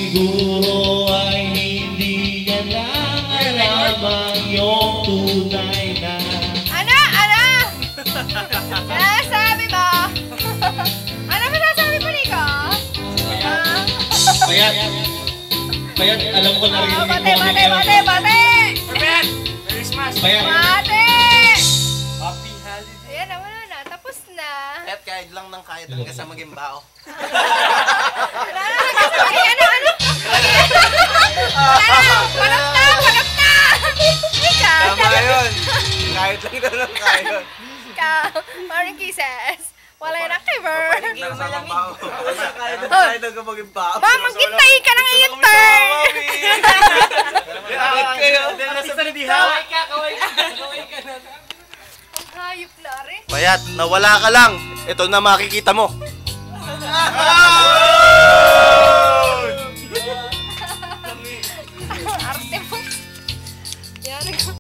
siguro ay hindi niya lang alam ang iyong tunay na. Ano? Sinasabi mo? Ano masasabi mo, Nico? Payat, alam ko na rin yung Bate! Payat! Bate! Happy holiday. Ayan, wala na. Tapos na. Kahit kahit lang ng kahit hanggang sa maging bao. Panap na! Ikaw! Tama yun. Kahit lang daw ng kahit. Ikaw! Maraming kisses. Wala na kay Ver. Kahit kahit hanggang maging bao. Ba, maghintay ka ng iyong turn! Kaway ka na. Ang hayop na rin. Payat, nawala ka lang. Ito na makikita mo.